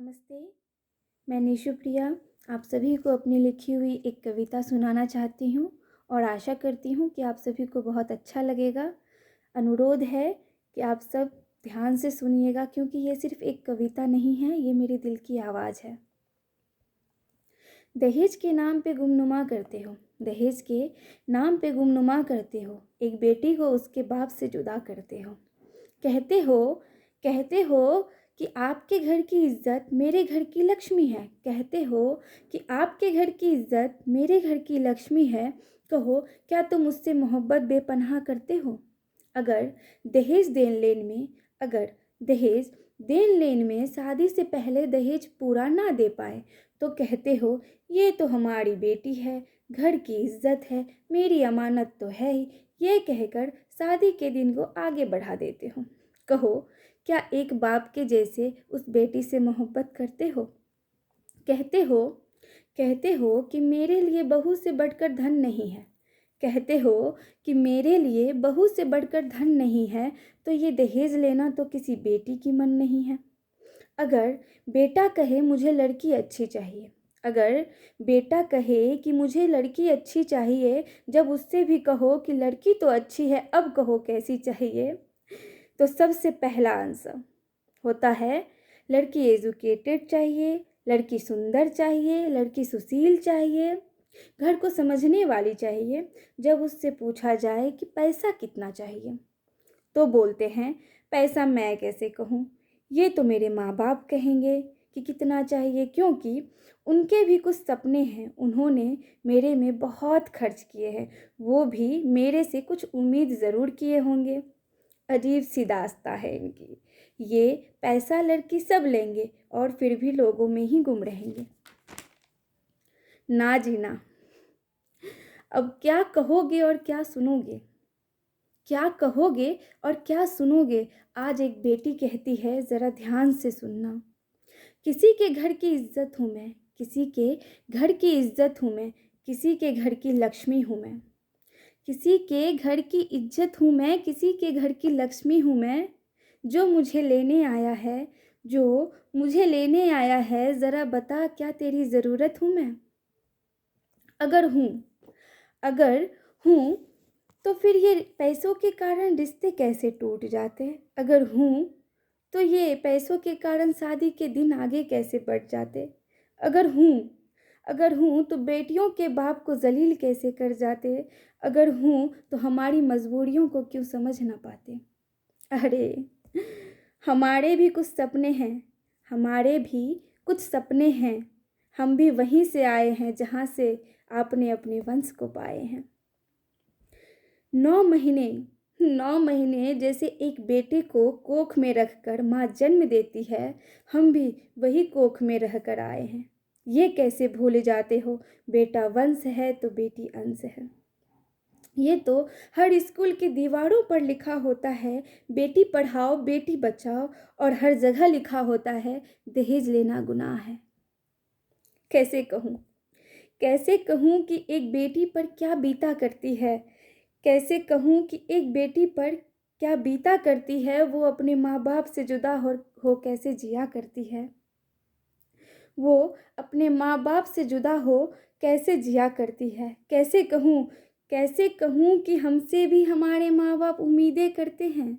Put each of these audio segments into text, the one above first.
नमस्ते, मैं निशु प्रिया आप सभी को अपनी लिखी हुई एक कविता सुनाना चाहती हूँ और आशा करती हूँ कि आप सभी को बहुत अच्छा लगेगा। अनुरोध है कि आप सब ध्यान से सुनिएगा क्योंकि ये सिर्फ एक कविता नहीं है, ये मेरे दिल की आवाज़ है। दहेज के नाम पे गुमनुमा करते हो, दहेज के नाम पे गुमनुमा करते हो, एक बेटी को उसके बाप से जुदा करते हो। कहते हो कि आपके घर की इज्जत मेरे घर की लक्ष्मी है। कहते हो कि आपके घर की इज्जत मेरे घर की लक्ष्मी है। कहो क्या तुम मुझसे मोहब्बत बेपनाह करते हो? अगर दहेज देन लेन में शादी से पहले दहेज पूरा ना दे पाए तो कहते हो ये तो हमारी बेटी है, घर की इज्जत है, मेरी अमानत तो है ही। ये कहकर शादी के दिन को आगे बढ़ा देते हो। कहो क्या एक बाप के जैसे उस बेटी से मोहब्बत करते हो? कहते हो कि मेरे लिए बहू से बढ़कर धन नहीं है। कहते हो कि मेरे लिए बहू से बढ़कर धन नहीं है, तो ये दहेज लेना तो किसी बेटी की मन नहीं है। अगर बेटा कहे मुझे लड़की अच्छी चाहिए, अगर बेटा कहे कि मुझे लड़की अच्छी चाहिए, जब उससे भी कहो कि लड़की तो अच्छी है, अब कहो कैसी चाहिए, तो सबसे पहला आंसर होता है लड़की एजुकेटेड चाहिए, लड़की सुंदर चाहिए, लड़की सुशील चाहिए, घर को समझने वाली चाहिए। जब उससे पूछा जाए कि पैसा कितना चाहिए तो बोलते हैं पैसा मैं कैसे कहूँ, ये तो मेरे माँ बाप कहेंगे कि कितना चाहिए, क्योंकि उनके भी कुछ सपने हैं, उन्होंने मेरे में बहुत खर्च किए हैं, वो भी मेरे से कुछ उम्मीद ज़रूर किए होंगे। अजीब सी दास्तां है इनकी, ये पैसा लड़की सब लेंगे और फिर भी लोगों में ही गुम रहेंगे। ना जीना, अब क्या कहोगे और क्या सुनोगे, क्या कहोगे और क्या सुनोगे? आज एक बेटी कहती है ज़रा ध्यान से सुनना। किसी के घर की इज्जत हूँ मैं, किसी के घर की इज्जत हूँ मैं, किसी के घर की लक्ष्मी हूँ मैं। किसी के घर की इज्जत हूँ मैं, किसी के घर की लक्ष्मी हूँ मैं। जो मुझे लेने आया है, जो मुझे लेने आया है, ज़रा बता क्या तेरी ज़रूरत हूँ मैं? अगर हूँ तो फिर ये पैसों के कारण रिश्ते कैसे टूट जाते? अगर हूँ तो ये पैसों के कारण शादी के दिन आगे कैसे बढ़ जाते? अगर हूँ तो बेटियों के बाप को जलील कैसे कर जाते? अगर हूँ तो हमारी मजबूरियों को क्यों समझ ना पाते? अरे हमारे भी कुछ सपने हैं, हमारे भी कुछ सपने हैं, हम भी वहीं से आए हैं जहाँ से आपने अपने वंश को पाए हैं। 9 महीने जैसे एक बेटे को कोख में रखकर माँ जन्म देती है, हम भी वही कोख में रहकर आए हैं। ये कैसे भूल जाते हो, बेटा वंश है तो बेटी अंश है। ये तो हर स्कूल की दीवारों पर लिखा होता है, बेटी पढ़ाओ बेटी बचाओ, और हर जगह लिखा होता है दहेज लेना गुनाह है। कैसे कहूँ कि एक बेटी पर क्या बीता करती है, कैसे कहूँ कि एक बेटी पर क्या बीता करती है, वो अपने माँ बाप से जुदा हो कैसे जिया करती है, वो अपने माँ बाप से जुदा हो कैसे जिया करती है। कैसे कहूँ कि हमसे भी हमारे माँ बाप उम्मीदें करते हैं,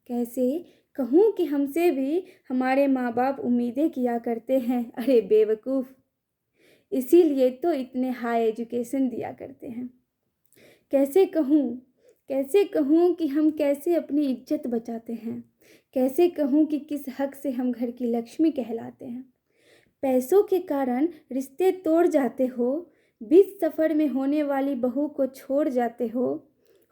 कैसे कहूँ कि हमसे भी हमारे माँ बाप उम्मीदें किया करते हैं। अरे बेवकूफ़, इसीलिए तो इतने हाई एजुकेशन दिया करते हैं। कैसे कहूँ कि हम कैसे अपनी इज्जत बचाते हैं, कैसे कहूँ कि किस हक से हम घर की लक्ष्मी कहलाते हैं। पैसों के कारण रिश्ते तोड़ जाते हो, बीच सफ़र में होने वाली बहू को छोड़ जाते हो,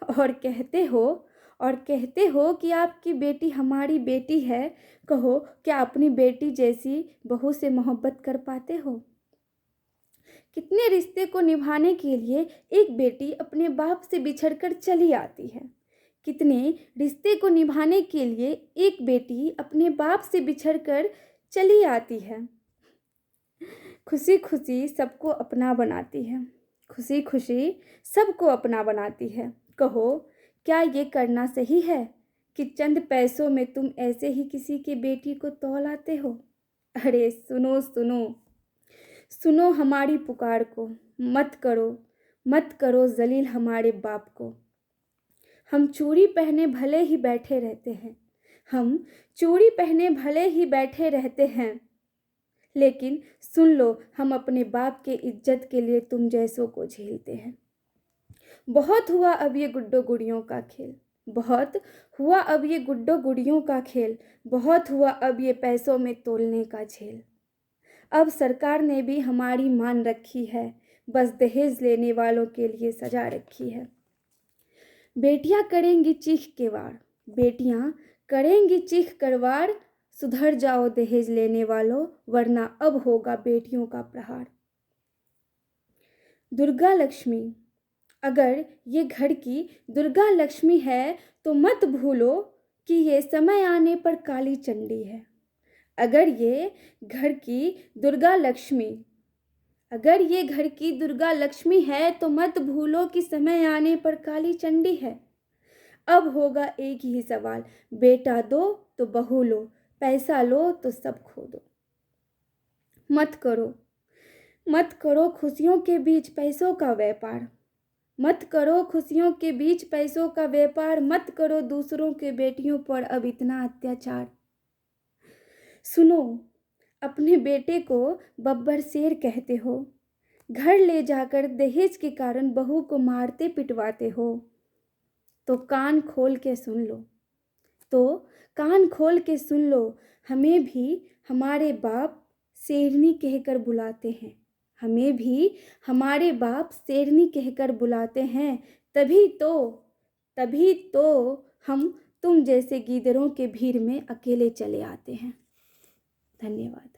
और कहते हो कि आपकी बेटी हमारी बेटी है। कहो क्या अपनी बेटी जैसी बहू से मोहब्बत कर पाते हो? कितने रिश्ते को निभाने के लिए एक बेटी अपने बाप से बिछड़कर चली आती है, कितने रिश्ते को निभाने के लिए एक बेटी अपने बाप से बिछड़कर चली आती है। खुशी खुशी सबको अपना बनाती है, खुशी खुशी सबको अपना बनाती है। कहो क्या ये करना सही है कि चंद पैसों में तुम ऐसे ही किसी की बेटी को तौलाते हो? अरे सुनो सुनो, सुनो हमारी पुकार को, मत करो जलील हमारे बाप को। हम चूड़ी पहने भले ही बैठे रहते हैं, हम चूड़ी पहने भले ही बैठे रहते हैं, लेकिन सुन लो हम अपने बाप के इज्जत के लिए तुम जैसों को झेलते हैं। बहुत हुआ अब ये गुड्डो गुड़ियों का खेल, बहुत हुआ अब ये गुड्डो गुड़ियों का खेल, बहुत हुआ अब ये पैसों में तोलने का झेल। अब सरकार ने भी हमारी मान रखी है, बस दहेज लेने वालों के लिए सजा रखी है। बेटियां करेंगी चीख के वार, बेटियां करेंगी चीख कर वार, सुधर जाओ दहेज लेने वालों, वरना अब होगा बेटियों का प्रहार। दुर्गा लक्ष्मी, अगर ये घर की दुर्गा लक्ष्मी है तो मत भूलो कि ये समय आने पर काली चंडी है। अगर ये घर की दुर्गा लक्ष्मी, अगर ये घर की दुर्गा लक्ष्मी है तो मत भूलो कि समय आने पर काली चंडी है। अब होगा एक ही सवाल, बेटा दो तो बहू लो, पैसा लो तो सब खो दो। मत करो खुशियों के बीच पैसों का व्यापार, मत करो खुशियों के बीच पैसों का व्यापार, मत करो दूसरों के बेटियों पर अब इतना अत्याचार। सुनो, अपने बेटे को बब्बर शेर कहते हो, घर ले जाकर दहेज के कारण बहू को मारते पिटवाते हो, तो कान खोल के सुन लो, तो कान खोल के सुन लो, हमें भी हमारे बाप शेरनी कहकर बुलाते हैं, हमें भी हमारे बाप शेरनी कहकर बुलाते हैं। तभी तो हम तुम जैसे गीदड़ों के भीड़ में अकेले चले आते हैं। धन्यवाद।